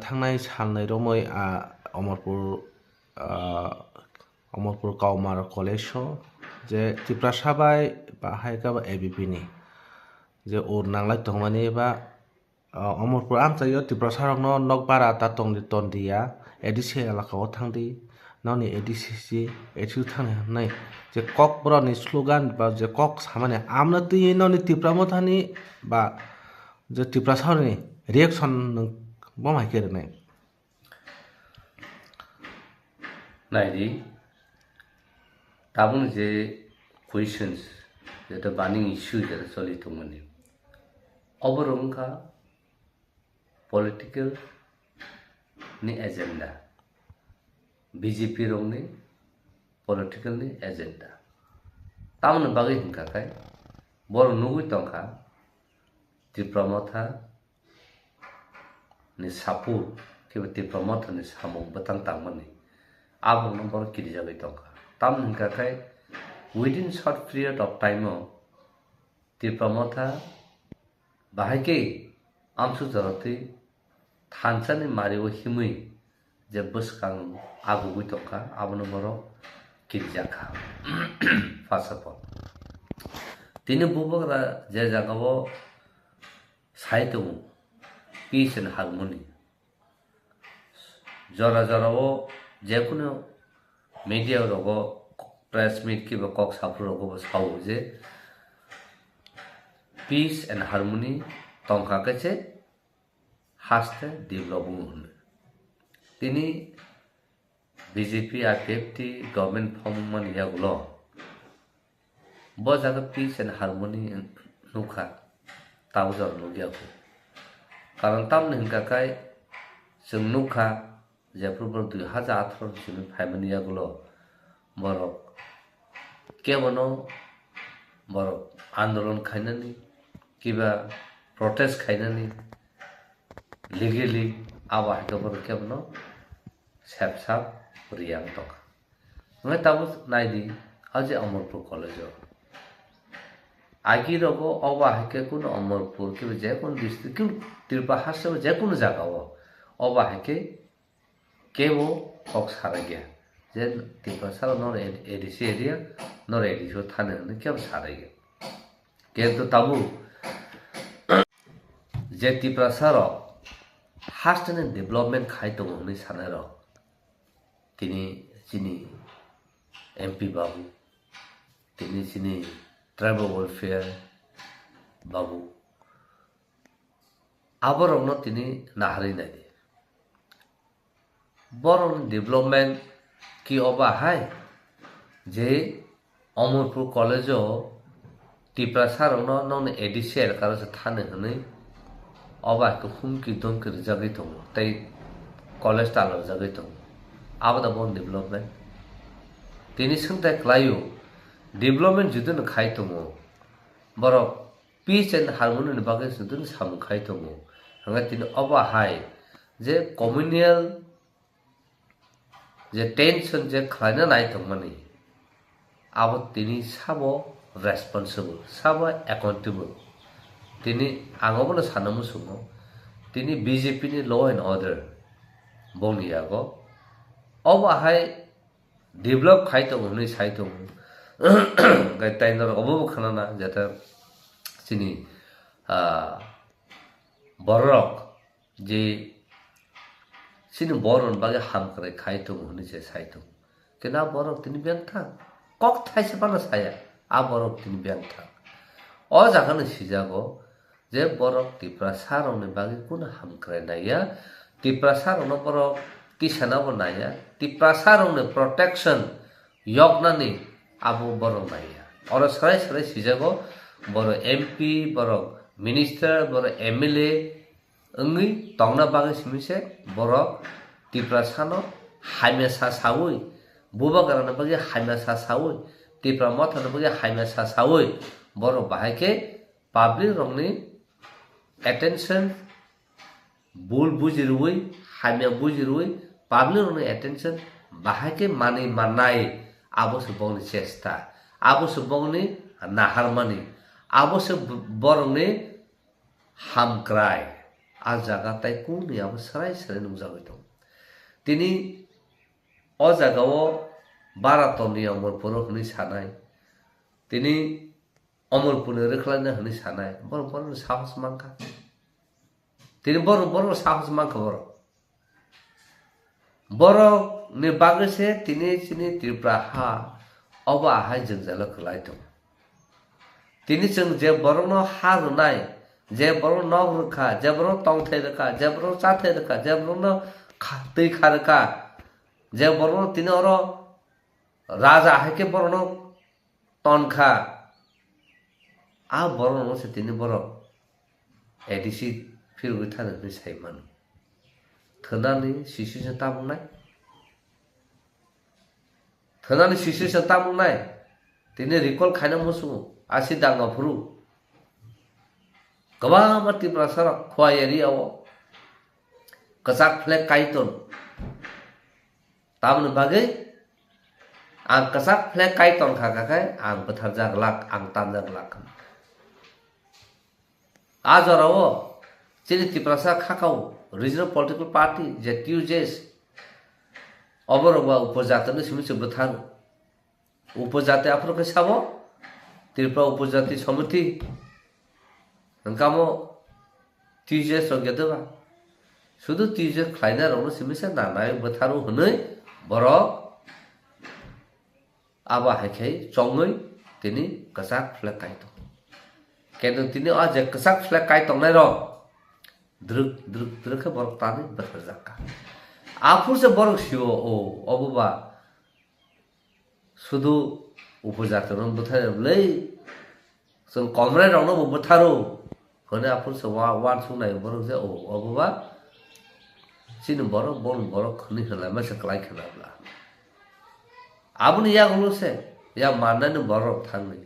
थांनाय साननै रमै अमरपुर काउमार कलेजाव जे तिप्रासाबाय बाहाय गाबा एबिपिनि जे उर नांलाय तंमानि बा अमरपुर आमचायो तिप्रासारनो नक बारा ता तंदिया एडिसे एलाकाव थांदी ननि एडिसिसि एथु थांनाय जे कक ब्रनि स्लोगान बा जे कक सामाने आमना तुय ननि तिप्रामथानि बा जे तिप्रासारनि रिएक्शन बमाय केरनाय नायदि ताबुन जे क्वेश्चंस जेटा बार्निंग इश्यू जेटा सोलिथंमोन अबरंका पॉलिटिकल नि एजेंडा बीजेपी रंनि पॉलिटिकल नि एजेंडा तामन बागै हिंखाखाय बर नुगुइ तंखा तिप्रामथा नि सापु के तिप्रामथा नि सामुं बतंग तांमनि आबुं बर किरि जाबाय तंखा ताम हिंखाखाय within short period of time Tipra Motha बाहायके आमसु जरती थानसानि मारिव हिमुइ जे बसकां आगुगुइ तंखा आबुं बर किरि जाखा फर्स्ट ऑफ ऑल तिनि बुबग्रा जे जागाव साहित्य पीस एंड हारमोनी जरा जरावो जेकुनो मीडिया रगो प्रेस मीट की कक साफ्रो रगो साव जे पीस एंड हारमोनी तंखा केसे हास्ते डेभलप होनो तिनी BJP IPFT government form मन यागुलो बजागा पीस एंड हारमोनी नुखा तावजर नुगियाखो कारण तामने हिंखाखाय जों नुखा जेफ्रोबर 2018 सिम फाइमनि यागुलो बरक केवनो बरक आंदोलन खायनानि किबा प्रोटेस्ट खायनानि लीगली आवा हेकबर केवनो सेपसाप रियां तक मैं ताबु नायदि आज अमरपुर कॉलेज आगी रगो अवा हेके कुन अमरपुर के जेकुन डिस्ट्रिक्ट कुन तिरपाहास जेकुन जागाव अवा हेके केवो कक सारा गया जे तिरपासार नर एडिसी एरिया नर एडिसो थाने ने केव सारा गया केतो ताबु जे तिरपासार हास्टने डेभलपमेंट खायतो होने सानार तिनी जिनी एमपी बाबू तिनी जिनी ट्राइबल वेलफेयर बाबू आबरनो तिनी नाहरी नाय बरन डेभलपमेंट की अबा हाय जे अमरपुर कॉलेजो तिप्रासारनो नन एडिसिएल कारस थाने हनै अबा को हुमकी दंक जगै थौ तै कॉलेज तालो जगै थौ आबदा बन डेभलपमेंट तिनी संथाय क्लायो डेभलपमेंट जुदन खायथमो बर पीस एंड हारमोनी बागै जुदन साम खायथमो हंगा तिनी अबा हाय जे कम्युनियल जे टेंशन जे खायना नायथमनि आबो तिनी साबो रेस्पॉन्सिबल साबो अकाउंटेबल तिनी आंगबो सानमु सुमो तिनी बीजेपी नि लॉ एंड ऑर्डर बोंगियागो अबा हाय डेभलप खायतो हनै सायतो गायताइनर अबो खाना जाता सिनी बरक जे सिनी बरन बागे हाम करे खायतो हनै से सायतो केना बरक तिनी बेंथा कक थाइसे पाना साया आ बरक तिनी बेंथा अ जागानो सिजागो जे बरक तिप्रासारनि बागे कुन हाम करे नाया तिप्रासारनो बरक किसानाबो नाया तिप्रासारनि प्रोटेक्शन यगनानि आबो बरक नाया और सराय सराय सिजागो बर एमपी बरक मिनिस्टर बर एमएलए अंगै तंगना बागे सिमिसे बरक तिप्रासानो हाइमेसा सावै बुबा गाराना बागे हाइमेसा सावै तिप्रामथानो बागे हाइमेसा सावै बर बाहायके पाब्लिक रंगनि अटेंशन बुल बुजिरुयै हाइमे बुजिरुयै पाब्लिक रंगनि अटेंशन बाहायके माने मानाय आबो सुबंगनि चेष्टा आबो सुबंगनि नाहारमानि आबो से बरंनि हामक्राय आ जागा ताई कुनियाबो साराय साराय नुजाबाय दं दिनै अ जागायाव बारातननि अमरपुर होननाय सानाय दिनै अमरपुरनो रोख्लायनो होननाय सानाय बर' साहस मांखा दिनै बर' साहस मांखा बर'नि बागैसे दिनै जोंनि त्रिपुरा हा अबा आहाय जों जाला खलाय दं दिनै जों जे बर'नो हा रुनाय जे बर' नग रोखा जे बर' तंथाय रोखा जे बर' चाथाय रोखा जे बर'नो दै खारोखा जे बर'नो दिनै अर राजा हायके बर'नो तनखा आ बर'नो से दिनै बर' एडिसि फिरबाय थानो सायमान थोनानै सिसिजों तामुनाय थोनानै सिसिजों तामुनाय दिनै रिकल खायना मोसौ आसि दांगाफुरु गोबां त्रिपुरा सारा खवायारियाव कसाक फ्लेक काइटन तामनो बागै आं कसाक फ्लेक काइटन खाखाखाय आं बोथार जागलाक आं तान जागलाक आजराव जोंनि त्रिपुरा सारा खाखाव रिजनल पलिटिकल पार्टी जे टिउजेस अबरबा उपजातिनि सिमिसे बोथार उपजाति आफोरखौ साबो त्रिपुरा उपजाति समिति ओंखामो टिउजेस गेदोबा शुद्ध टिउजेस खायना रावनो सिमिसे नानाय बोथारू होनै बर' आबा हायखै चङै दिनै कसाक फ्लेक काइटन केनु दिनै आज कसाक फ्लेक काइटन नाय र द्रुक बर' तानि बोथार जाका आफुर से बर' सिओ ओ अबबा शुद्ध उपजातिनो बोथारलै जों कमरेड रावनो बोथारू होने आफुर से वान सुनाय बर' जे ओ अबबा सिनु बर' खनि हला मसे क्लाइ खनाब्ला आबुन या गलसे या माननानै बर' थाङै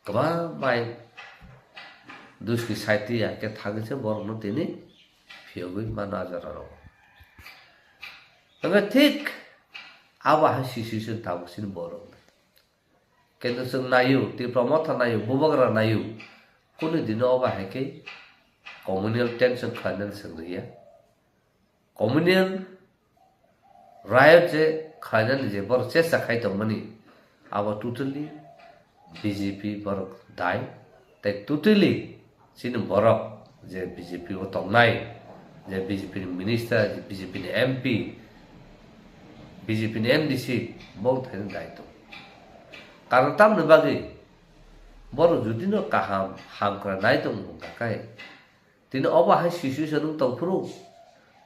गोबां माइ दुसकी साइटिया के थाङैसो बर'नो दिनै फियोगै मान आजाराव ओंखाय थिक आबाहाय सिसिसो ताबसिन बर' किन्तु जों नायो त्रिपुरा मथा नायो बुबाग्रा नायो कुनु दिनो अबाहायकै कम्युनियल टेंशन खालामनानै सोंगैया कम्युनियल रायट जे खालामनानै जे बर' चेष्टा खायदोंमोन आबा टोटली बीजेपी बर' दाय ताई टोटली सिनु बर' जे बीजेपी को तंनाय जे BJP minister BJP MP BJP MDC बहुत है दायित्व कारण तामनो बागै बर' जुदिनो काहाम हामग्रा नाय दं थाखाय दिनै अबाहाय सिचुएशन तंफुरु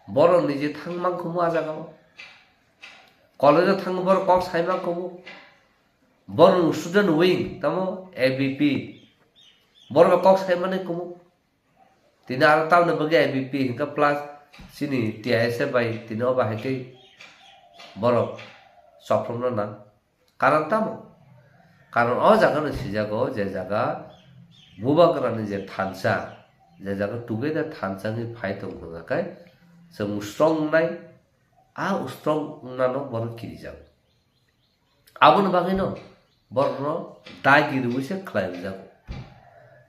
बर' निजे थांमांखौमो आजागाव कलेजाव थाङो बर' कक सायमांखौमो बर' स्टुडेंट विंग तमो एबीपी बर' कक सायमानैखौमो दिनै आरो तामनो बागै एबीपी हिंका प्लस सिनि टीआईएसए बाय दिनै अबाहायकै बर' सफ्रमनो ना कारण तामो कारण अ जागानो सिजागो जे जागा बुबाग्रानि जे थानसा जे जागा टुगेदार थानसानि फाइट दंखाय जों स्ट्रं नाय आ स्ट्रं नानो बर' किरि जागो आबुन बागैनो बर'नो दागिरिबोसे खलाय जागो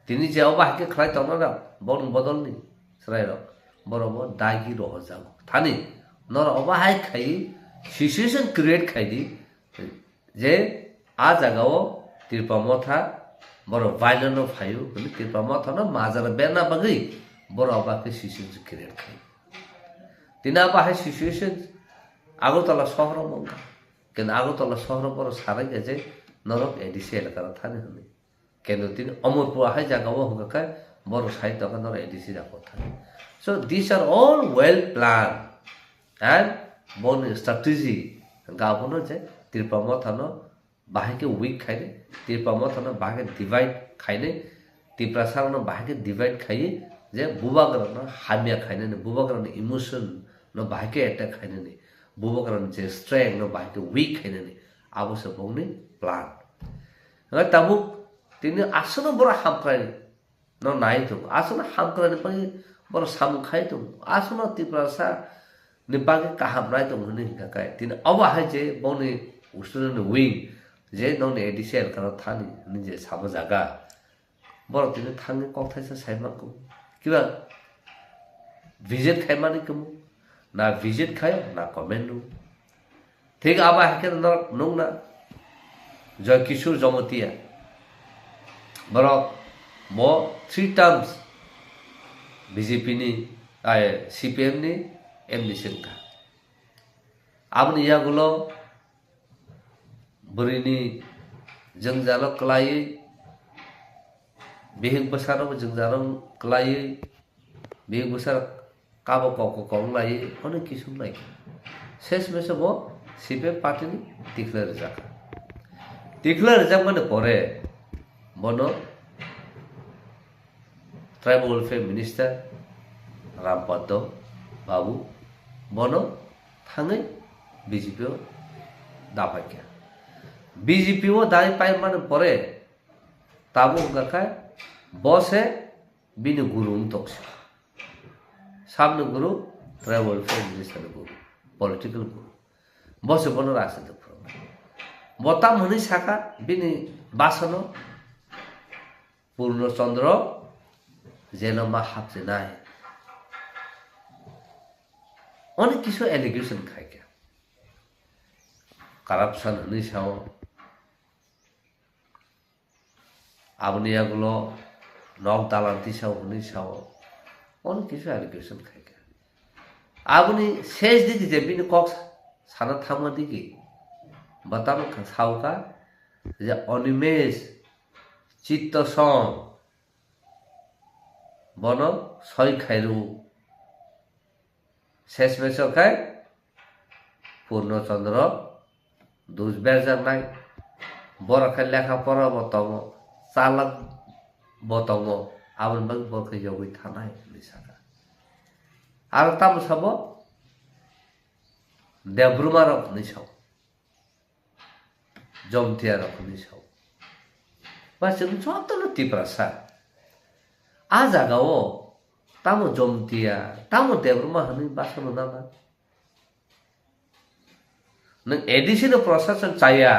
दिनै जे अबाहायके खलाय तंना बर' बदलनि सराय बर'बो दागिरि हो जागो थानि नर अबाहाय खाय सिचुएशन क्रिएट खायदि जे आ जागाव त्रिपुरा मथा बर' वायलेंट फायु त्रिपुरा मथा माजार बेना बागै बर' अबाके सिचुएशन क्रिएट खाय दिनै बाहाय सिचुएशन आगरतला शहर मंगा किन्तु आगरतला शहर बर' साराय गेजे नरक एडिसी एलाका थाने होने किन्तु दिन अमरपुर हाय जागाव होगाखाय बर' साहित्य का नर एडिसी जागाव थाने so this are all well plan and born strategy गाबनो जे त्रिपुरा मथानो बाहायके वीक खायने त्रिपुरा मथानो बाहायके डिवाइड खायने त्रिपुरा सारानो बाहायके डिवाइड खाये जे बुबाग्रानो हामिया खायने बुबाग्रानो इमोशन न बाहायके अटैक खायने बुबाग्रानो जे स्ट्रेंथ न बाहायके वीक खायने आबोसो बंनि प्लान ओंखाय ताबु तिनि आसनो बर' हामख्राय न नाय दं आसनो हामख्रायनि बागै बर' सामखाय दं आसनो त्रिपुरा सा नि बागै काहामनाय दं होनो हिंगाखाय तिनि अबाहाय जे बंनि स्टुडेंट विंग जे नन एडिसिएल कानो थानि निजे साबो जागा बर' तिनि थाङै कक्थायसा सायमांखौ किबा visit khai mani kamu na visit khai na comment nu ঠিক aba haken nong na Joy Kishore Jomatia borok mo 3 terms BJP ni CPM ni MD singka abni yagulo burini jengjalok kelai bihing besar jengjalok kelai bihing besar kabo kong lai onek kisum lai শেষ মেসে বো CPM party ni declare jaka declare jamane pore bono tribal welfare minister Rampaddo Babu bono thangai BJP o dapaikya BJP o dai pai mane pore tabu gakai bose bini guru untokse সামনে গুরু tribal welfare minister গুরু political guru bose bono rakse botam honi saka bini basono Purno Chandra jeno ma hapse nai অনেক কিছু allegation খাইকে corruption হনি Sao আবনিয়াগুলো knock দালান্তি Sao হনি Sao অনেক কিছু allegation খাইকে আপনি শেষ দিকে যে বিন কক সানা থামা দিকে বাতাম সাউকা যে অনিমেষ চিত্তসং বন ছয় খাইরু শেষ মেসকায় পূর্ণচন্দ্র দুজবের জানাই বরখায় লেখাপড়া বতম চালাক বতম আবার বাগ বরখায় জগই থানায় লিসাকা আর তাম সব দেব্রুমার নিসাও জমতিয়ার নিসাও বা जों যতন টিপ্রাসা আ জাগাও tamu jomtia tamu debruma hani basono nama nang edisi no procession chaya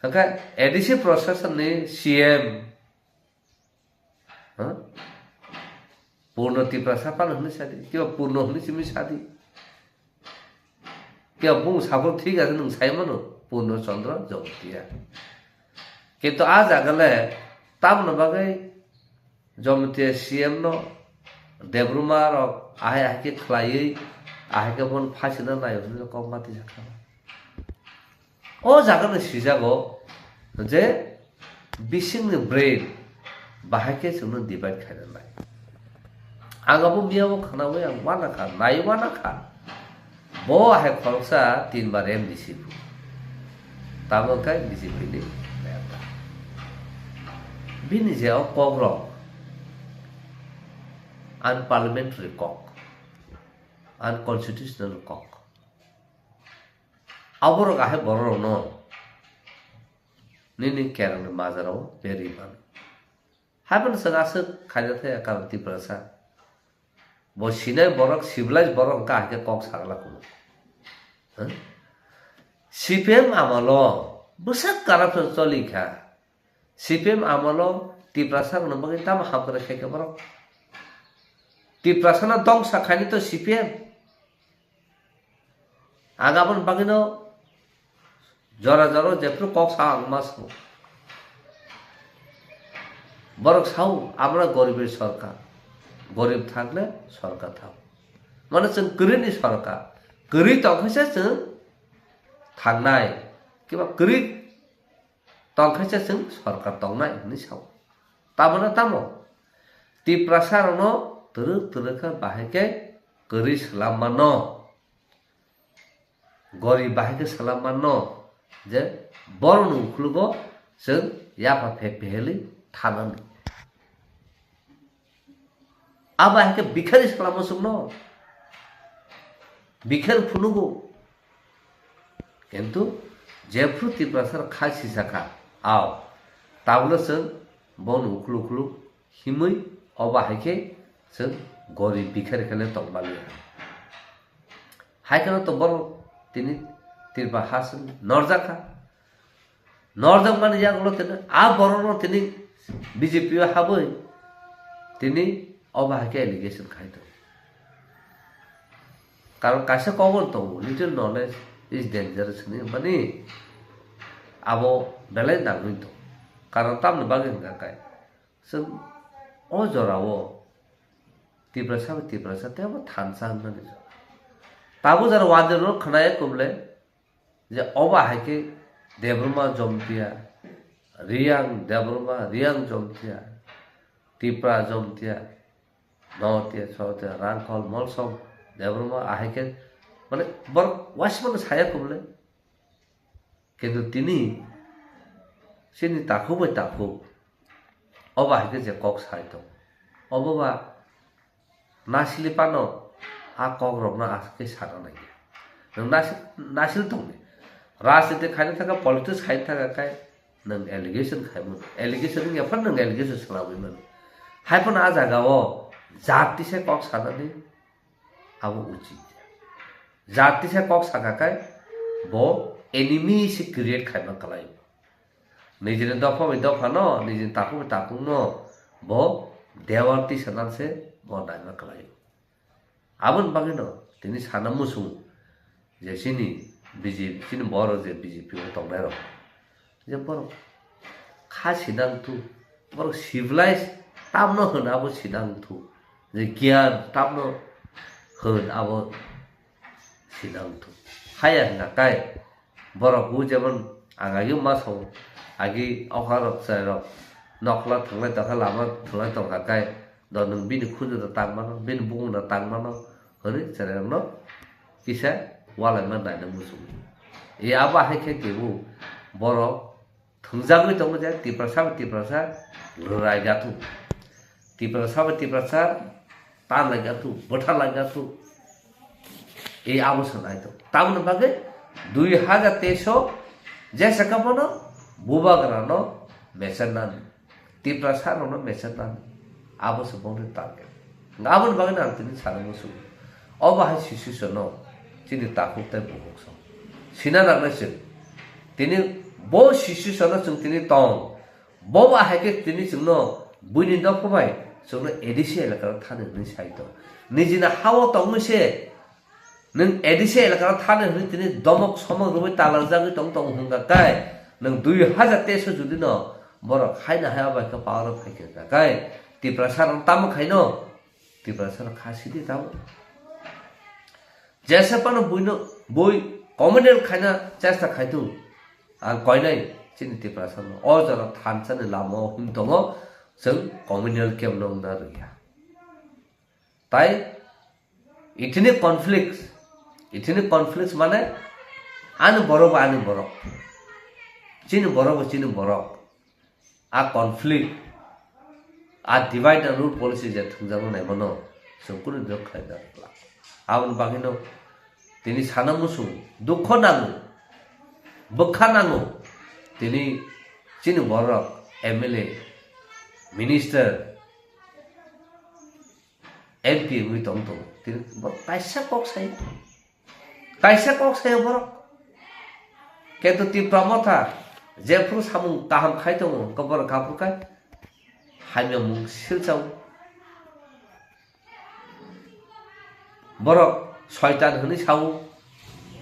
haka edisi procession ni CM purnoti prasapan hni sadi kyo purno hni simi sadi kyo bung sabol thik ase nang saimano purno chandra jomtia kintu aaj agale tamu no bagai jomtia CM no দেব্রুমার আহে আহেকে খলাই আহেকে বন ফাঁসিনা নাই কম মাতি জাখা ও জাগানো সিজাগো যে বিসিংনি brain বাহাকে Suno divide খাইনা নাই আগাবো মিয়াবো খানাবো আং ওয়ানা খা নাই ওয়ানা খা বো আহে খরসা 3 বার MDC তামকাই BJP ni bini jeo kogro unparliamentary cock, unconstitutional cock. Aboro kahe bororo no, nini kerang ne mazaro very man. Happen sagasa kaya the akaranti prasa. Bo sinai borok civilized borok kahe cock sarala kuno. CPM amalo busak corruption choli kha. CPM amalo ti prasa no bagi tam hamkare kheke borok. Ti prasana dong sakhani to CPM agabon bagino jora joro jepro kok sang mas borok sau amra goribir sarkar gorib thakle sarkar thak mane chun grini sarkar gri tongkhaise chun thangnai kiba gri tongkhaise chun sarkar tongnai ni sau tamana tamo ti prasarano teruk bahake geri selamano gori bahake selamano je bornu khlugo जों याफा फेपेहली थानान आबा हेके बिखारि सलामो सुनो बिखार फुनुगो किंतु जेफ्रु तिप्रासार खासि साखा आव ताबलो जों बन उखलुखलु हिमै अबा हेके जों गरि बिखार खेले तंबालि हायखानो तो बर तिनि तिरबा हासन नरजाखा नरजाक माने यागलो तेने आ बरनो तिनि बीजेपी हाबै तिनि अबा हेके allegation खाइतो Karon kaisa common tongo, little knowledge is dangerous ni mani abo belai nangui to. Karon tam bagin gakai. Sung o jorawo tiprasa te abo thansa na ni. Tabu jar wader no khnaye kuble je oba haike debruma jomtia riang debruma riang jomtia tipra jomtia nautia sautia rangkol molsom debruma ahike মানে বড় ওয়াসমান ছায়া কবলে কিন্তু তিনি সেনি তাকুবাই তাকু অবা হাইকে যে cock সাইতো অববা নাসিলি পানো আ cock রকনা আজকে সারা নাই নং নাসিল দংনি রাজনীতি খাইनो थाखाय पलिटिक्स खाइनो थाखाय नों एलिगेशन खाइमोन एलिगेशन एफान नों एलिगेशन सालाबोमोन हायफोन आ जागाव जातिसे কক सानानै आबो उचित जाति से कॉक सकाकाय वो एनिमी से क्रिएट खाइमा कलाई निजिने दफा में दफा न निजिने ताकू न वो देवार्ती सनान से वो नाइमा कलाई आबन बागे न तिनी साना मुसु जेसिनी बीजेपी सिनी बरो जे बीजेपी को तंगनाय र जे बरो खा सिदां तु बरो सिविलाइज तामनो होन आबो सिदां तु जे गियान तामनो होन आबो सिदांतु हाया नाकाय बरकु जेमन आगायो मासौ आगि अखारक सायरक नखला थांलाय दाखा लामा थांलाय तंगाकाय द नों बिनि खुनु द तांमानो बिनि बुंग द तांमानो हरि चरेनो किसा वालाय मा दायना मुसु ए आबा हायखे केबु बर थंजागै दङ जे तिप्रसा रायगाथु तिप्रसा तान लागाथु बठा लागाथु এই আবশ্যক নাই তো তামন বাগে 2023 যে সকাপনো বুবাগরানো মেসনান তিপ্রাসানো মেসনান আবশ্যক বনে তাকে গাবন বাগে না তিনি সারামসু অবাহাই শিশুসনো তিনি তাকুতাই বুকস সিনা রাগনাছে তিনি বো শিশুসনো जों তিনি তং বো বাহাকে তিনি जोंनो বুইনি দকবাই जोंनो এডিসিয়েল কার থানে नि সাইতো নিজিনা হাও তংছে नों एडिसे एलाका थाने हनि तिनि दमक समक रुबै तालार जागै तंग तंग हुंगा काय नों 2023 जुदि न बर खाइना हाया बाइका पावर फाइके काय तिप्रसार ताम खाइनो तिप्रसार खासिदि ताम जैसे पन बुइनो बुइ कम्युनिल खाइना चेष्टा खाइतु आ कइनाय चिनि तिप्रसार अ जरा थानसाने लामो हुम दङ जों कम्युनिल केम नंग दा रिया ताइ इथिनि कॉन्फ्लिक्ट माने आन बरब चिन बरब आ कॉन्फ्लिक्ट आ डिवाइड एंड रूल पॉलिसी जे थंजानो नाय मनो सबकुन जक खायदा आवन बागिनो तिनि सानामुसु दुख नांगो बखा नांगो तिनि चिन बरब MLA minister MP wi tong तिनि कायसा कक साय बरक केतु ति प्रमथा जेफ्रु सामु काहाम खाइदों कबर कापुकाय हाइमे मुं सिलचाव बरक शयतान हनि साव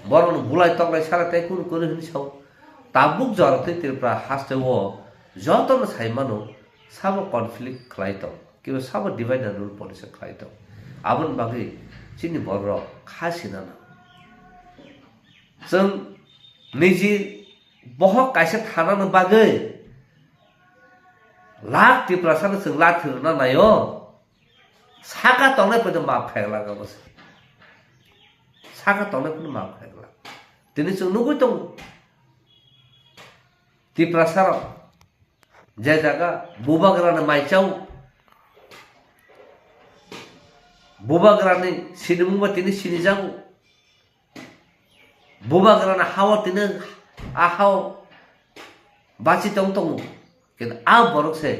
बरन बुलाय तंगलाय साराताय कुन कुन हनि साव ताबुक जरते तिरप्रा हास्तेव जतन साइमानो साब कॉन्फ्लिक्ट खलाइतो किबा साब डिवाइड एंड रूल पॉलिसी खलाइतो आबन बागै चिनि बर खासिनाना जों निजि बह कायसे थानानो बागै लाख तिप्रसानो जों लाथिरना नायो सागा तंनाय पद माप खायला गाबस सागा तंनाय पद माप खायला तिनि जों नुगै दं तिप्रसार जे जागा बुबाग्रानो माइचाव बुबाग्रानि सिनिमुबा तिनि सिनिजागु बुबाग्राना हावा तिनि आहाव बाची तंग तंग किन आ बरकसे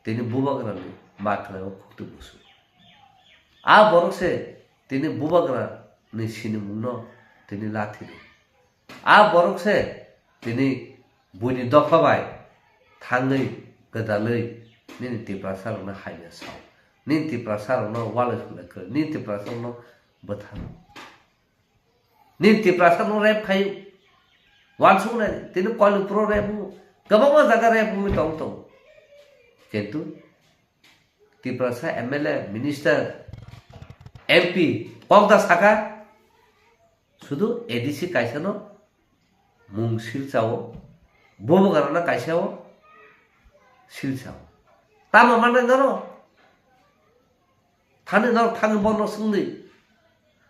तिनि बुबाग्रानि माथलायाव फुक्तु बुसु आ बरकसे तिनि बुबाग्रानि सिनिमुनो तिनि लाथिरो आ बरकसे तिनि बुनि दफाबाय थाङै गोदालै निनि तिप्रासारनो हायनो साव निनि तिप्रासारनो वाले सुलेखो निनि तिप्रासारनो बथानो nin tiprasa no rep khayu wan su na tin kol pro rep gabang jaga rep mi tong tong কিন্তু tiprasa MLA minister MP pogda saka শুধু ADC কাইসানো মুং শিলচাও bobo karena kaisao silsao tama mana ngaro thane nor thane bono sungni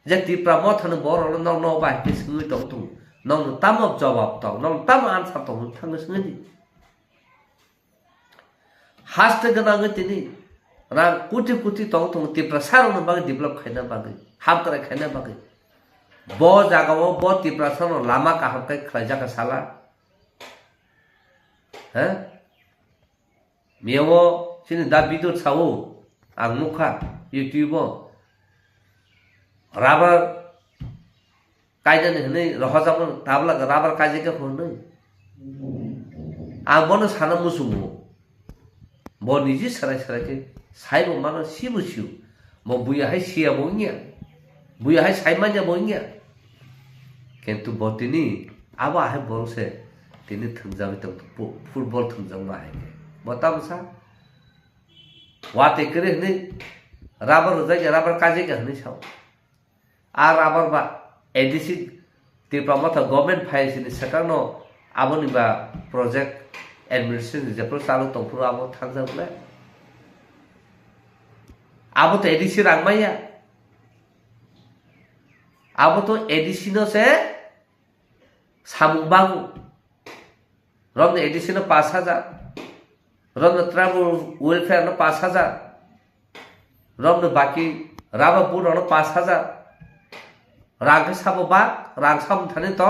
jati pramo thane boro no no ba ke sungni tong tung nong tamo jawab tong nong tamo answer tong thang sungni haste gana tini ra kuti kuti tong tong ti prasaro no ba develop khaina ba ham tara khaina ba bo jagao bo ti prasano lama ka hak kai khlaja ka sala Miawo sini da bidot sawo ang mukha YouTube rubber kaida ne rohajam tabla rubber kaje ke phone nei ang bono sana musumu bo niji sarai sarai ke sai bo mano sibu siu bo buya hai sia bo nya buya hai sai manya bo nya কিন্তু বতিনি আবা hai borose তিনি থংজামি তো football থংজাম না है बताओ सा वाते करे ने रबर जाय रबर काजे के हने साव आ रबर बा एडीसी तिप्रामा त गभर्नमेंट फाइल सिनि सकानो आबोनि बा प्रोजेक्ट एडमिनिस्ट्रेशन जे प्रो चालु तो पुरो आबो थांजाबले आबो तो एडीसी रांगमाया आबो तो एडीसी नो से सामुबांग रम एडिशन 5000 रम ट्रैवल वेलफेयर 5000 रम बाकी राबा बुर 5000 राग साबो बा राग साम थाने तो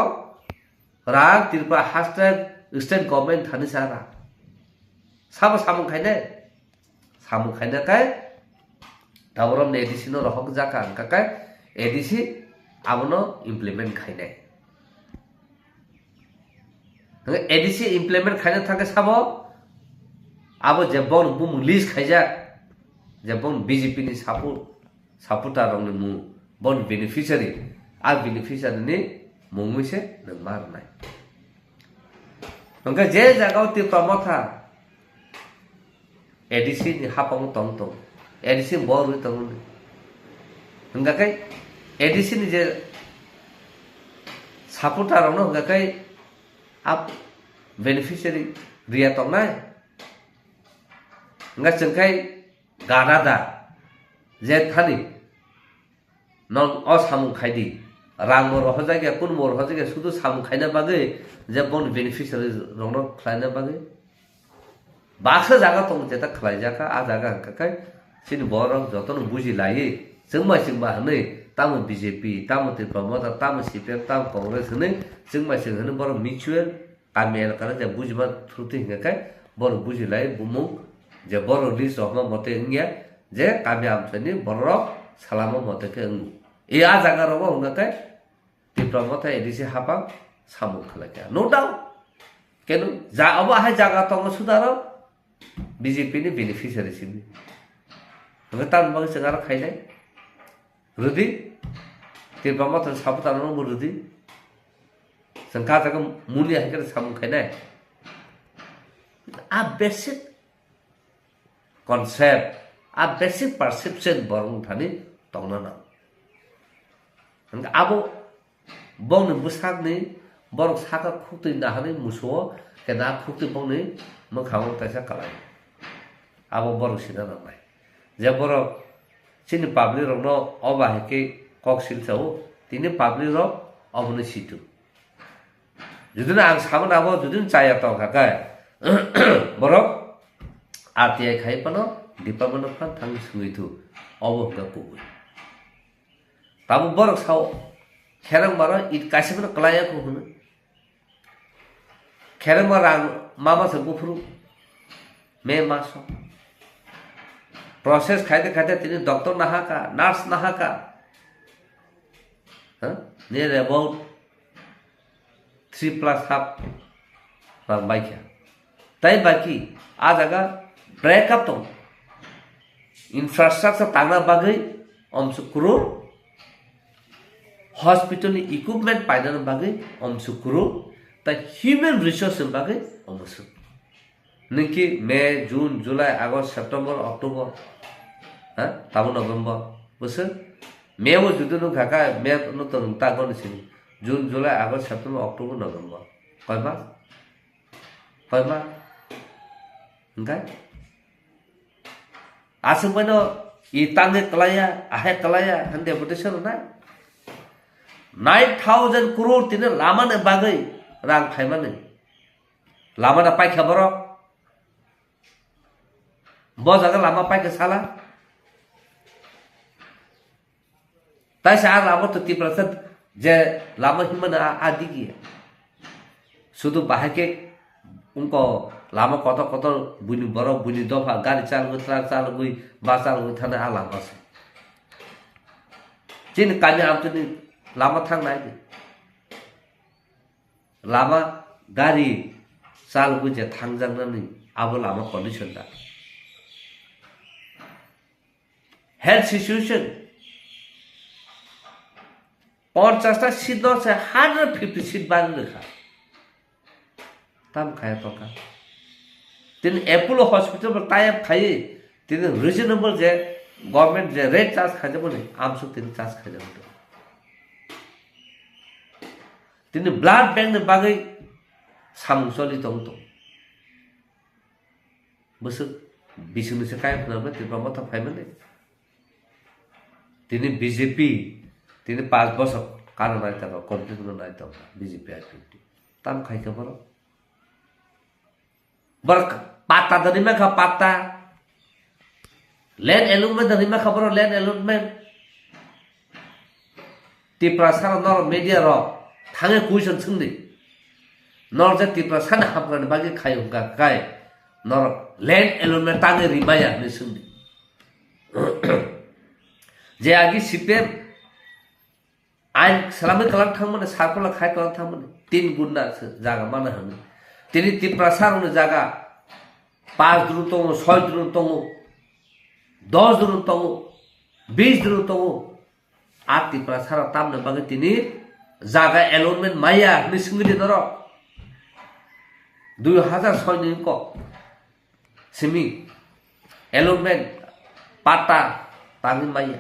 राग तिरपा हास्टेल स्टेट गवर्नमेंट थाने सारा साबो सामु खाइने काय दावरम एडिशन रहक जाका काका एडिसी आबनो इम्प्लीमेंट खाइने एडीसी इम्प्लीमेंट खाने थाके साबो आबो जेबन बुम लिस्ट खाइजा जेबन बीजेपी नि सापोर्टार रंनि मु बन बेनिफिशियरी आ बेनिफिशियरी नि मुंगमिसे न मारनाय नंगा जे जागाव ति प्रमथा एडीसी नि हापंग तंग तंग एडीसी बोरु तंग नंगा काय एडीसी नि जे सापोर्टार रंनो नंगा काय आप बेनिफिशियरी रिया तो ना nggak cengkai garada jet thani non o samung khaidi rang mor hoja ge kun mor hoja ge sudu samung khaina bagai je bon beneficiary rongno khlaina bagai baksa jaga tong jeta khlai jaka a jaga kakai sin borong joton buji lai jengma hne tam BJP tam Tripramota tam CPM tam Congress hne jengma hne borong mutual kamel kala je bujba thruti ngakai bor buji lai bumung je boro list ohma mote ngia je kami amsani boro salama mote ke ngu e a jaga ro ngakai Tripramota edisi hapa samuk khalaka no doubt kenu ja aba ha jaga tong sudaro BJP ni beneficiary sini ngatan bang segar khailai rudi Tripramota saputan no rudi sangka jaga muli ha ke samuk khainai a basic concept a basic perception borong thani tongna na abo bong ni busak ni borong saka khukti na hani muso ke na khukti bong ni mkhang ta sa kalai abo borong sina na mai je borong sini public rong no oba ke kok sil chau tini public ro obni situ judun ang saman abo judun chaya to ka borong RTI khai pano Department of Fund thang sui thu obo ka ku tamu borok sao kherang mara it kaise pano klaya ko hunu kherang mara mama sa gufru me maso process khaite khaite tini doctor nahaka nurse nahaka near about 3+ half par baikya tai baki a jaga breakup to infrastructure tangna bagai omsu kuro hospital ni equipment paidan bagai omsukuru ta human resource bagai omsuk niki May June July August September October ha tabu November betul May wo judu kakak May no to ta kon sini June July August September October November koi ma enggak asal mana itange kelaya ahe kelaya hande betul na 9,000 crore tine lama ne bagai rang khai mane lama na pai khabaro bo jaga lama pai ke sala tai sa lama to 30% je lama himana adi ki sudu bahake unko lama koto buni boro buni dofa gari chal gui basal gui thana ala bas jin kanya amtuni lama thang nai lama gari chal gui je thang jang nani abo lama condition da health situation 50টা seat আছে 150 seat বাড়ি লেখা tam kaya toka tin Apollo hospital पर type खाई tin reasonable जे government जे rate charge खाजे बने आम सु tin चार्ज खाजे बने tin ब्लड बैंक ने बागै सामसोली तंग तो बस बिसुनु से काय फना में tin मत फाइमने tin बीजेपी tin 5 वर्ष कारण नाइ त कम्प्लीट नाइ त बीजेपी आइपी tam खाइ के बरो Patah dari mana patah? Land allotment dari mana kabar land allotment? Di prasara nor media ro, thange kuisan sendiri. Nor je di prasara hamkan bagi kayu kai, nor land allotment thange rimaya ni sendiri. Je agi sipir, ain selama kalang thang mana, sakola kai kalang thang mana, 3 guna jaga mana hami. Tini di prasar una jaga 5 durun tongo 6 durun tongo 10 durun tongo 20 durun tongo ati prasar tamne bagai tini jaga allotment maya ni singri doro 2006 ni ko simi allotment pata tangi maya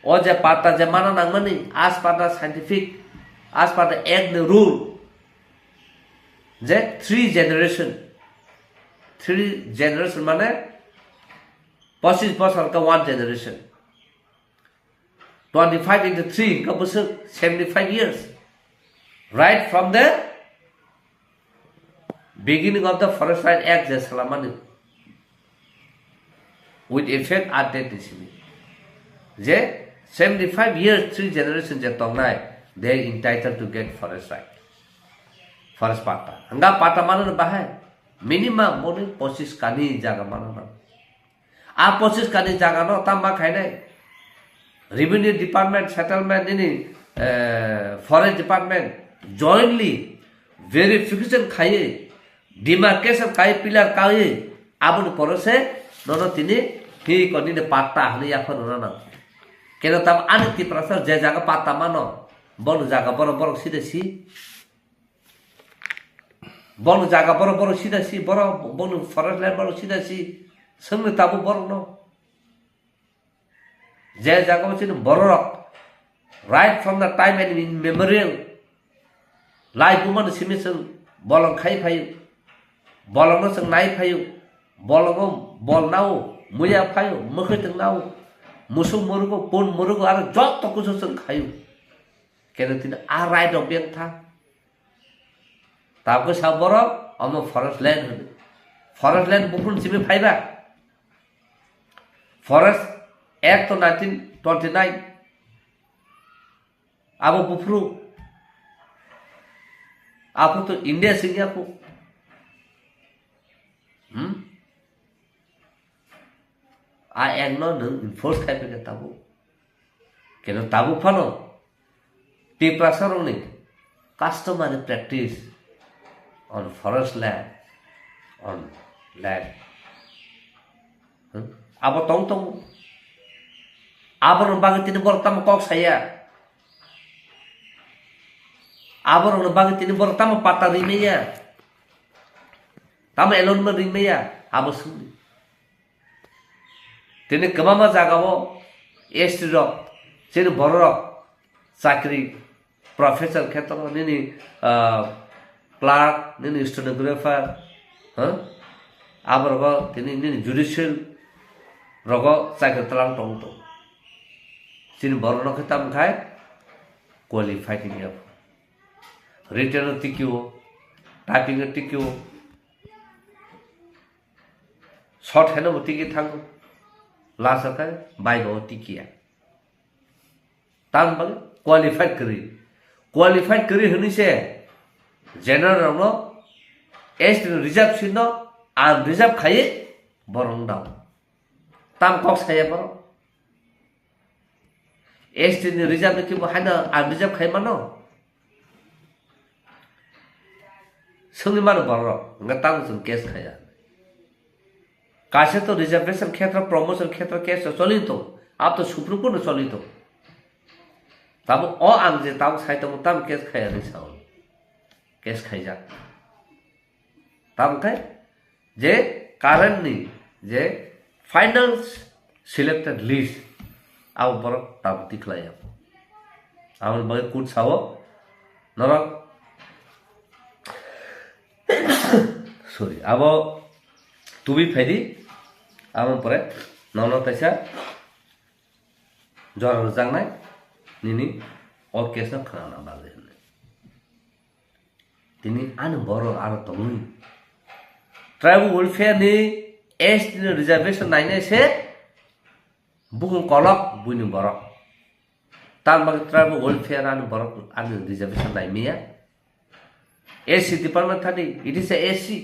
oje pata je mana nang mani as pata scientific as pata egg the rule that 3 generation mane 25 बर्ष का 1 generation 25 into 3 का बस 75 years right from the beginning of the Forest Right Act जैसा मने with effect at that time J 75 years 3 generation J तोंगनाय they entitled to get forest right forest pata hanga pata mana bahai minimum moni 25 kali jaga mana a 25 kali jaga no tamba khaine revenue department settlement ini forest department jointly verification khai demarcation khai pillar khai abun porose nono tini hi koni ne pata hne ya phon na keno tam anti prasar je jaga pata mano bonu jaga boro boro sidesi bonu jaga boro boro sidasi boro bonu forest land boro sidasi semne tabu boro no je jaga machin boro right from the time and in memorial life woman simison bolong khai phai bolong no sang nai phai bolong bol nau muya phai mukhe nau musu murugo pon murugo ar jot to kuso sang khai kena tin a right of biang tha ताको साबरो हम forest land बुकुन सिमे फाइबा forest act तो 1929 अब बुफरु आप तो इंडिया सिंगिया को आ एक्ट नो न इन्फोर्स खाइबे ताबु केनो ताबु फनो पेपर सरने customer practice on forest land on land abo tong abo no bang tin bor tam kok saya aborok bagi tini borok tama pata rimenya, tama elon rimenya, abo suni. Tini kemama jagawo, estri rok, sini borok, sakri, profesor khetro, nini clerk, nini stenographer, aborok tini nini judicial, rogo sakri telang tong tong. Sini borok kita mengkai qualified ini apa? Written tikio, typing tikio, shorthand tiki thang, last kai by no tikia. Tan bang qualified kari huni se general no, est reserve sino, and reserve kai borong down. Tam kok saya borong. Est ni reserve ki hana and reserve khai mano. Sungi mana borong, ngatang sun case khaya. Kaise to reservation क्षेत्र promotion क्षेत्र case चली तो आप तो supreme court में चली तो तब ओ आंग जे तब साइट में तब केस खाया नहीं साउल केस खाई जा तब कहे जे कारण नहीं जे फाइनल सिलेक्टेड लिस्ट अब बर तब दिखलाया अब बगे कुछ सावो नरक sorry अब तू भी फेरी अब परे नौनो तैसा जर जांगनाय निनी और केस न खाना बाले तिनी आन बरो आरो तमुई ट्राइबल वेलफेयर नि एस नि रिजर्वेशन नाइने से बुकुं कलक बुइनु बरो तान बग ट्राइबल वेलफेयर आन बरो आन रिजर्वेशन नाइमिया एससी डिपार्टमेंट थानी इट इज एससी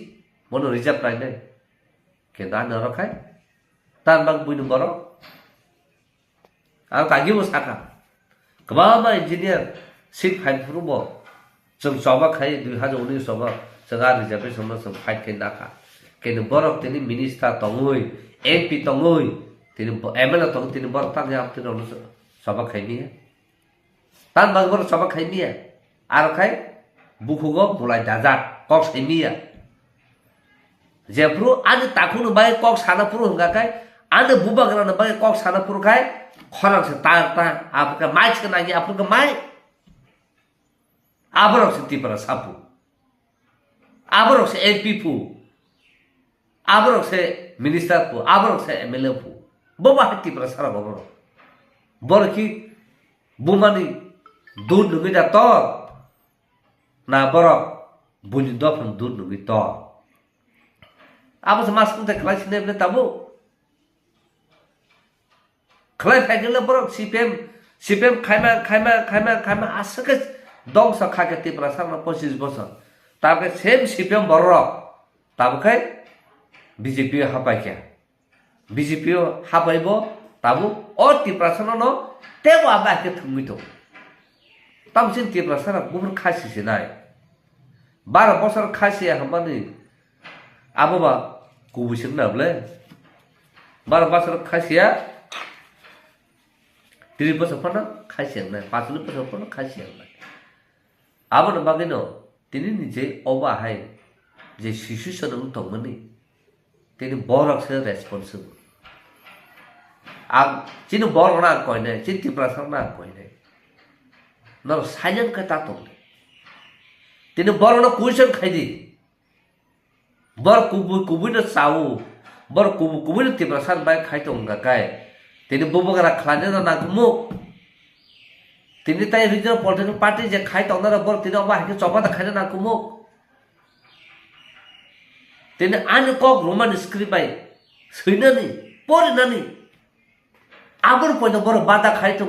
मोनो रिजर्व नाइने के दान रखाय तान बग बुइनु बरो आ कागी वो साका कबामा इंजीनियर सिट फाइन फ्रुबो जों जबा खाय 2019 सबा जगा रिजर्वेशन में सब फाइट के नाका के बरक तिनी मिनिस्टर तंगुई एमपी तंगुई तिनी एमएलए तंग तिनी बर तान या तिनी सबा खायनी तान बग बर सबा खायनी आर खाय बुखुगो बुलाय दाजा कक सैमिया जेफ्रु आनि ताखुनु बाय कक सानापुरु हंगा खाय आनि बुबाग्रान बाय कक सानापुरु खाय खरक से ता आपका माइक के नागी आपका माइ आबरक से तिपरा सापु आबरक से एमपी पु आबरक से मिनिस्टर पु आबरक से एमएलए पु बबा तिपरा सारा बबरो बरकी बुमानी दूध नुगी दा तो ना बरक बुनि दफन दूध नुगी तो आबस मास्क ते क्लास ने तबु खलाय फाइगल बरक सीपीएम खाइमा आसके दंग सखा के तिपरा सारा 25 वर्ष ताबके सेम सीपीएम बरो ताबके बीजेपी हापाय क्या बीजेपी हापायबो ताबु ओ तिपरा सारा न तेबो आबा के थुमितो तामसिन तिपरा सारा गुबुन खासि सिनाय 12 बছর खासि हमबानि आबोबा गुबुसिन नाबले 12 बছর खासिया 3 बছর पना खासि ना 5 बছর पना खासि ना आबो बागिनो तिनी निजे ओबा हाय जे शिशु सदन तंगमनि तिनी बरक से रेस्पोंसिबल अब चिनु बरना कोइने चिति प्रसन्ना कोइने न साइलेंट का तातो तिनी बरना क्वेश्चन खाइदि बर कुबु न साउ बर कुबु न तिप्रसान बाय खाइतो उंगा काय तिनी बुबगरा खलाने न नागमु तिनी ताई रिजनल पॉलिटिकल पार्टी जे खाइ तंगरा बर तिनी अबा हाके चपा त खाइना नाकुमु तिनी आन कक रोमान स्क्रिप्ट बाय छैननि परिनानि आबर पयनो बर बादा खाइतो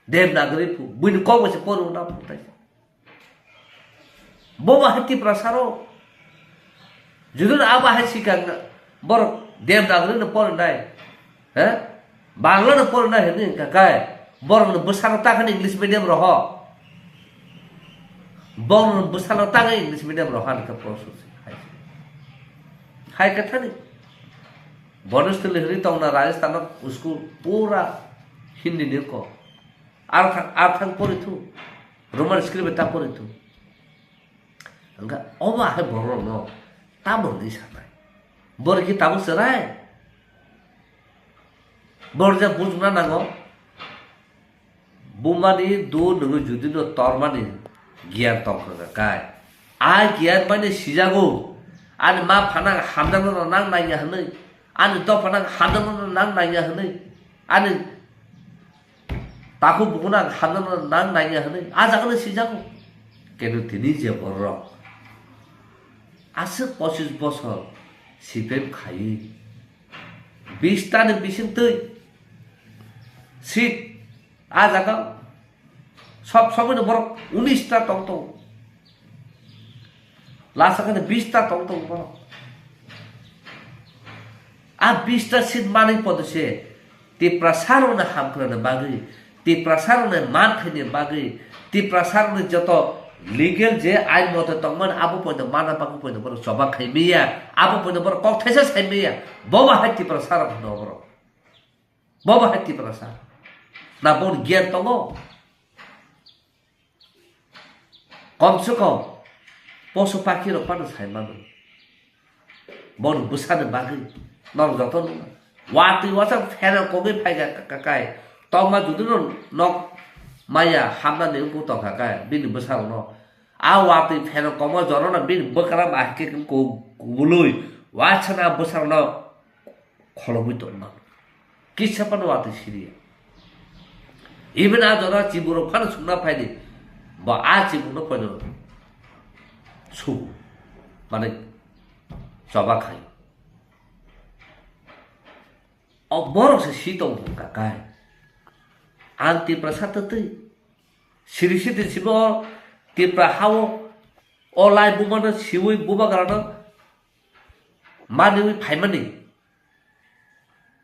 देवनागरी फु बुइन कक बसे परु ना फुटाइ बोबा हति प्रसारो जुदुन आबा हासिका बर देवनागरी न परनाय ह बांग्ला न परनाय हेनि काकाय बरं बसानता kan इंग्लिश मीडियम रह बरं बसानता kan इंग्लिश मीडियम रह का प्रोसेस हाय कथा नहीं बनस्थल लहरी तो ना राजस्थान उसको पूरा हिंदी ने को आर्थन पढ़ी थू रोमन स्क्रिप्ट ता पढ़ी थू Enggak, hai borok no, tabung di sana. Bor ki tabung serai. Bor ja bujna nango. Bumani do nungu judi no tormani gian tongkanga kai. Gian mani sijago. Ani ma panang hamdang no nang nanya hanai. Ani do panang hamdang no nang nanya hanai. Ani taku bukuna hamdang no nang nanya hanai. Ajakana sijago. Kenu tini je borok. Asal 25 বছর সিপেম খাই 20টা নে বিশিং তৈ seat আজ আগা সব সময় বড় 19টা টংট last আগে 20টা টংট বড় আর 20টা সিট মানে পদছে তি প্রসারণে হামক্রনে বাগি তি প্রসারণে মান খাইনে বাগি তি প্রসারণে যত legal je ain mot tongman abu point mana paku point bor soba khaimiya abu point bor kok thaisa saimiya boba hatti prasar no bor boba hatti prasar na bon gyan tongo kom se kom poso paki ro pan sai man bon busan bagi nor joton wati wasa phera koge phaiga kakai tongma judun nok Maya hamna ne ko to ka bin besar no awati pheno komo joro na bin bakara ma ke ko bului wachana besar no kholobu to na kisha pan wati siria even a jora chiburo phan sumna phaidi ba a chibuno pano su mane soba khai oboro se sitong ka kai anti prasatati sirisi sibo tipra hawo olai bumana siwi buba garana mani phaimani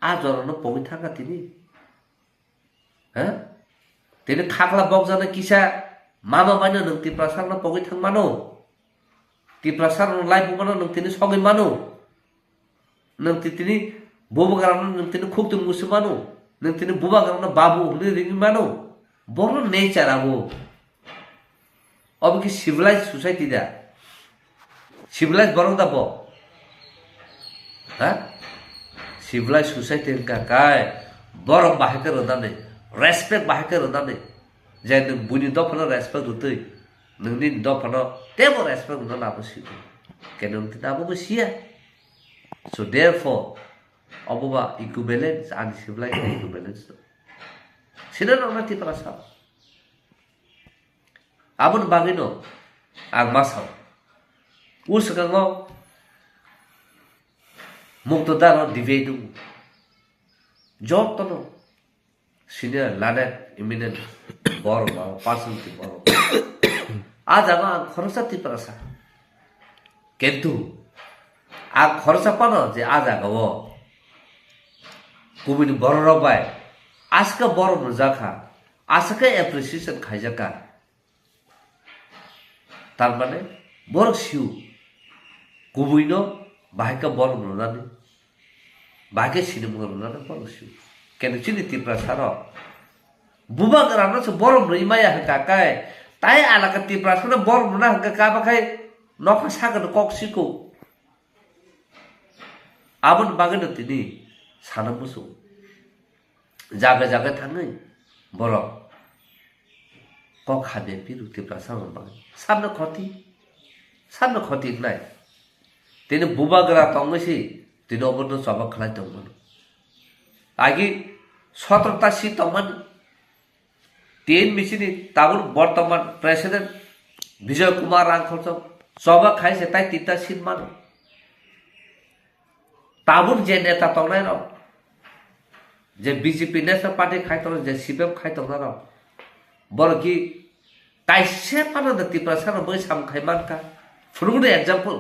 ajorano pogi thaka tini ha tini khakla bokjana kisa mama mano nang tipra sarna pogi thang mano tipra sarna lai bumana nang tini sogi mano nang tini buba garana nang tini khuktu musmano nang tini buba garana babu huli ringi mano bono nature abo अब की civilized society da civilized borong da bo ha civilized society ka kai borong bahai ka roda ne respect bahai ka roda ne je nung buni do phana respect utui nung ni do phana tebo respect no na bo si kenung ti da bo sia so therefore abuba equivalence and civilized equivalence sila no na ti prasa abun bagino ang masaw uskango muktodaro divedu jotono senior ladet eminent bor person ti bor ajaga khorsa ti prasa kentu a khorsa pano je ajaga wo kubini bor robai aska bor mujaka aska appreciation khaijaka তার মানে বড় শিউ কুবুইনো বাহিকা বড় ননানি বাহিকে cinema ননানি বড় শিউ কেন চিনি তিপ্রা সার বুবা গরানো সে বড় নইমায়া হকা কাই তাই আলাকা তিপ্রা সার বড় ননা হকা কা বাখাই নখা সাগন কক্সিকো আবন বাগেন তিনি সানা বসু জায়গা জায়গা থাঙै বড় kok habe piru ti prasang bang samna khoti nai tene buba gra tongsi tino obono soba khlai tongman agi 17 ta si tongman 10 misini tabur বর্তমান প্রেসিডেন্ট বিজয় Kumar রাংখলচ soba khaise tai tinta sin mano tabur je neta tongnai ro je BJP national party khai tong je CPM khai tong ro borgi kaise pana da tipra sana boy sam khaiman ka fruit example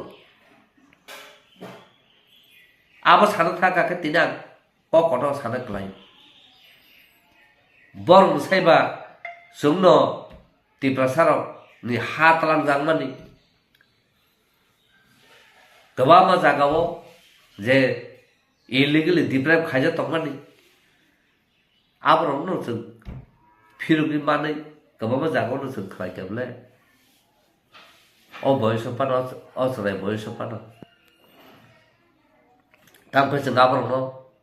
abo sana thaka ka tina ko kono sana klai bor musaiba sungno tipra sara ni hatlan jangmani gawama jagawo je illegally deprive khaija tongmani abro no फिर भी माने कब जागो न सं खलाय केबले বয়স পানো অচরাই বয়স পানো তারপরে जों আবরণ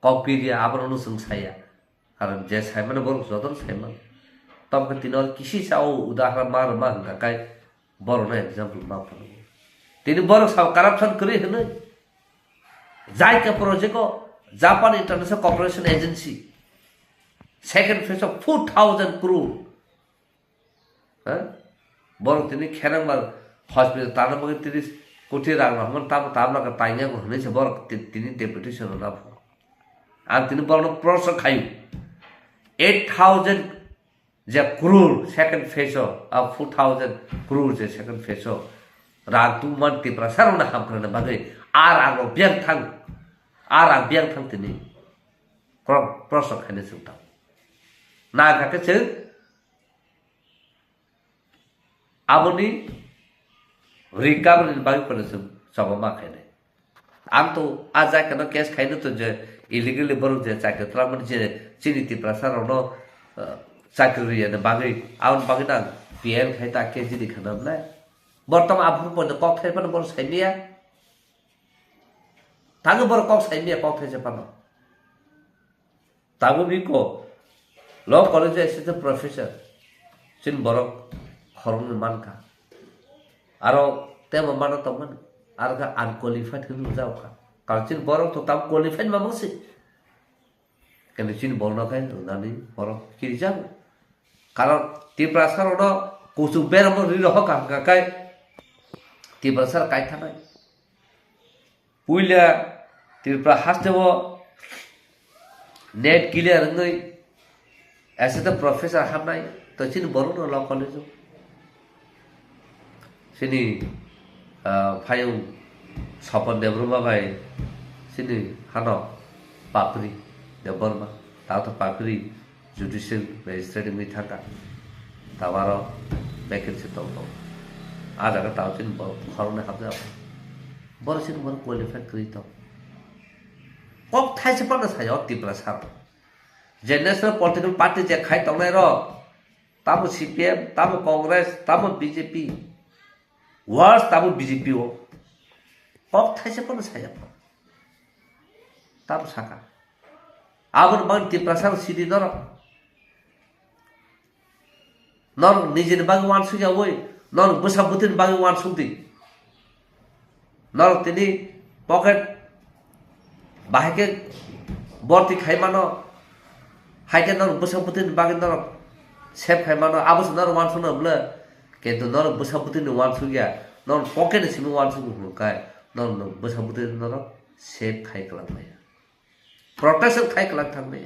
কপিরিয়া আবরণ जों সাইয়া কারণ যে সাইমানে বড় যতন সাইমান তবে তিনি কিসি সাও উদাহরণ মার মা কাকাই বড় না एग्जांपल মা পানো তিনি বড় সাও কারাপশন করে হনে JICA project Japan international corporation agency second phase of 4000 crore হ্যাঁ বড় তিনি খেরাংবার হসপিটাল তার মধ্যে 30 কোটি রাং রহমান তামলাকে তাইঙ্গা হনেছে বড় তিনি ডেপুটেশন না আর তিনি বড় প্রশ্ন খাই 8000 যে crore second phase of 4000 crore যে সেকেন্ড ফেজ রাং তুমান ত্রিপুরা সারনা হাম করে বাগে আর আলো বিয়াং থাং তিনি প্রশ্ন খাইনে সুতা না কাকে ছে आबोनी रिकवरी बागी पर सब मा खाने आम तो आज जाके न केस खाइने तो जे इलिगली बरु जे चाके तला मन जे चिनी तिप्रा सारो न चाकरी ने बागी आउन बागी ना पीएल खाइता केजी दिखनम ना बर्तमान आफु पन कक खाइ पन बर साइनिया तागो बर कक साइनिया कक खाइ जे पन तागो बिको लॉ कॉलेज एसिस्टेंट प्रोफेसर चिन बर खरं मानका आरो ते मानो तो मन आरो का अनक्वालिफाइड होनो जावका कारण चिन बर तो ताम क्वालिफाइड मा मसे केने चिन बर न खाइ नानि बर किरि जाव कारण तिप्रा सारो न कुसु बेरम रि रह का काय तिप्रा सार काय थानाय पुइला तिप्रा हास्तेव नेट क्लियर ngै ऐसे तो प्रोफेसर हामनाय तो चिन बर न ल college sini payung sopon de berubah bay sini hano papri de borma tahu to papri judicial magistrate mi thaka tawaro vacancy to ada ka tahu sin khorong na habja bor sin bor qualified kri to kok thai se pa na sayo tipra sa je national political party je khai tong nai ro tamo CPM tamo congress tamo BJP वर्ष तब BJP हो पक थाइसे पनि छैन तब साका आबन बन तिप्रा सार सिडी नर निजेन भगवान सुया वइ नर बसाबुतिन भगवान सुदी नर तिनी पकेट बाहेके बर्ती खाइ मानो हाइके नर बसाबुतिन बागे नर सेफ खाइ मानो आबस नर वान सुन ब्ले কিন্তু নর বসাবুতি নো ওয়ান সুগিয়া নর পকেট সিমি ওয়ান সুগু হুকায় নর বসাবুতি নর সেফ খাই কলামে প্রোটেকশন খাই কলাম থাকবে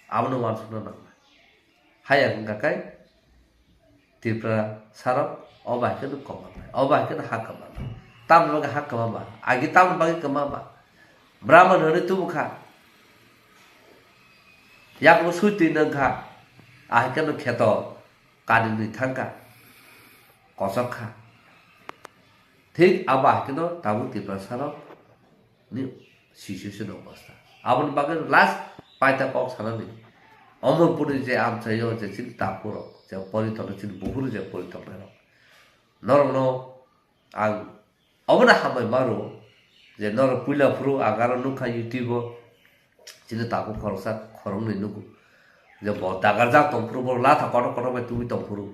আমনো ওয়ান সুনা না হায়া গাকাই ত্রিপুরা সারক অবাইকে তো কমাবে অবাইকে হাক কমাবে তাম লগে হাক কমাবা আগে তাম বাগে কমাবা ব্রাহ্মণ হনে তুমুখা ইয়াকো সুতি নখা आहिकन खेत कादिनी थांका कसखा ठीक अब आहिकन ताबु तिप्रा सारो नि सिचुएशन अवस्था आबन बागे लास्ट पाइता पक छानानि अमरपुर जे आम छयो जे चिन तापुर जे परितन चिन बहुर जे परितन नरनो आं अबना हामै मारो जे नर पुइला फुरु आगार नुखा युट्युब चिन तापु खरसा खरं नै नुगु जे दागार जा तंफुरु बर लाथा कट कट बाय तुबि तंफुरु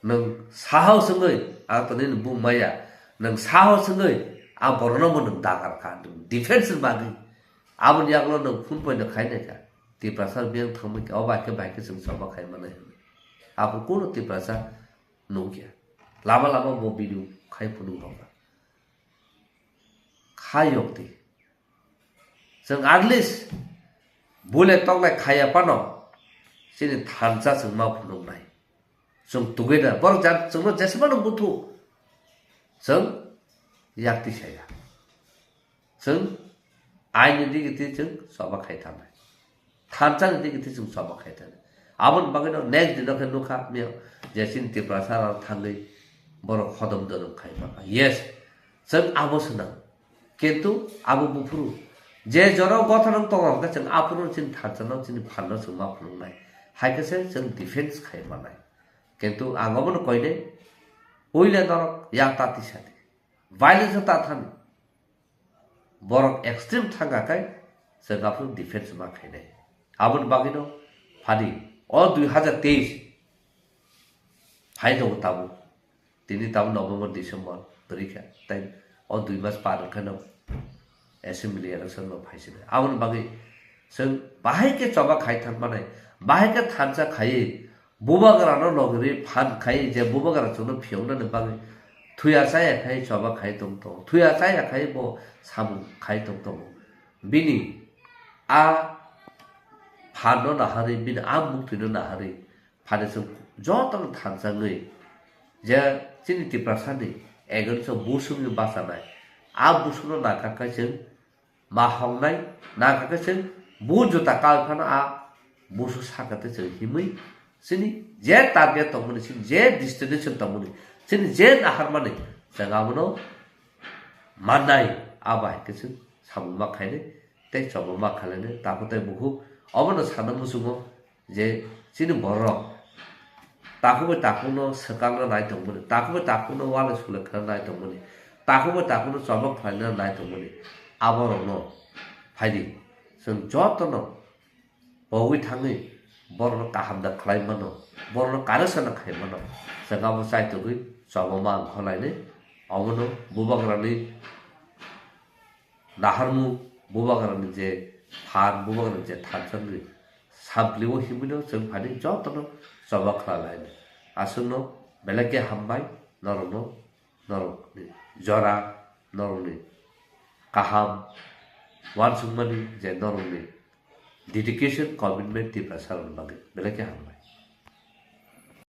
नों साहाव संगै आं तनि बुंमाया नों साहाव संगै आ बरनो मन दागार का डिफेंस बागै आबन यागलो नों फुन पयनो खायने का तिप्रासार बें थमै अबाके बाके जों सब खाय माने आबो कोन तिप्रासा नो गया लामा लामा बो बिदु खाय फुनु होगा खायokti जों आगलिस बोले तंगलाय खाया पानो सिनि थानसा जों मा फुनुनाय जों टुगेदार बर जा जों जेसेबां बुथु जों याक्ति साया जों आइनि दिगिति जों सबा खायथानाय थानसा दिगिति जों सबा खायथानाय आबन बागैनो नेक्स्ट दिनखै नुखा मे जेसिन तिप्रासार थांगै बर खदम दरम खायबा यस जों आबोसना किन्तु आबो बुफुरु जे जरो गथन तंग जों आपुरु चिन थानसा चिन फाननो जों मा फुनुनाय हायकसे जों डिफेंस खायमानाय কিন্তু আঙমন কইনে ওইলে দরক ইয়া তাতি সাথে ভাইলেন্স তা থানি বরক এক্সট্রিম থাকাকাই जोंहाबो डिफेन्स माखायनाय आबोन बागैनो फानि अ 2023 फाइनो ताबो दिनै ताबो नभेम्बर डिसेम्बर परीक्षा ताइ अ 2 मास पारखानो एसेम्बली इलेक्सन नो फाइसिनो आबोन बागै जों बाहायके चबा खायथान माने बाहायके थानसा खायै बुबागरानो नगरि फान खायै जे बुबागरा जोंनो फियौनो बागै थुया जायाखाय चबा खाय दं तो थुया जायाखाय बो सामु खाय दं तो बिनि आ फानो नाहारि बिन आ मुक्तिनो नाहारि फाने जों जतन थानसाङै जे जोंनि तिप्रासानि एगोनसो बुसुमनि बासानाय आ बुसुमनो नागाखाय जों माहावनाय नागाखाय जों बुजुता कालफाना आ बुसु सागाते जों हिमै जोंनि जे टारगेट दंमोन जों जे डेस्टिनेशन दंमोन जों जे नाहार माने जों आमनो मानाय आबायके जों सामुमा खायने ते चबमा खालायनो तापते बहु अबनो साना मुसुमो जे जोंनि बर' ताखौबो ताखौनो सोखांनो नाय दंमोन ताखौबो ताखौनो वाले सुलेखना नाय दंमोन ताखौबो ताखौनो चबक खालायनो नाय दंमोन आबरनो फायदि जों जतनो बवै थाङै बरनो काहामदा खालायमानो बरनो कारेसना खायमानो जोंहाबो साइतोगै चबमा खलायनो अबनो बुबाग्रानि नाहारमु बुबाग्रानि जे फान बुबाग्रानि जे थानसाङै साबलिव हिमिनो जों फानि जतनो चबा खालायनो आसुनो बेलेगे हामबाय नरनो नरनि जरा नरनि काहाम वानसुमनि जे नरनि डेडिकेशन कमिटमेंट तिप्रासारन बागै बेलेगे हामबाय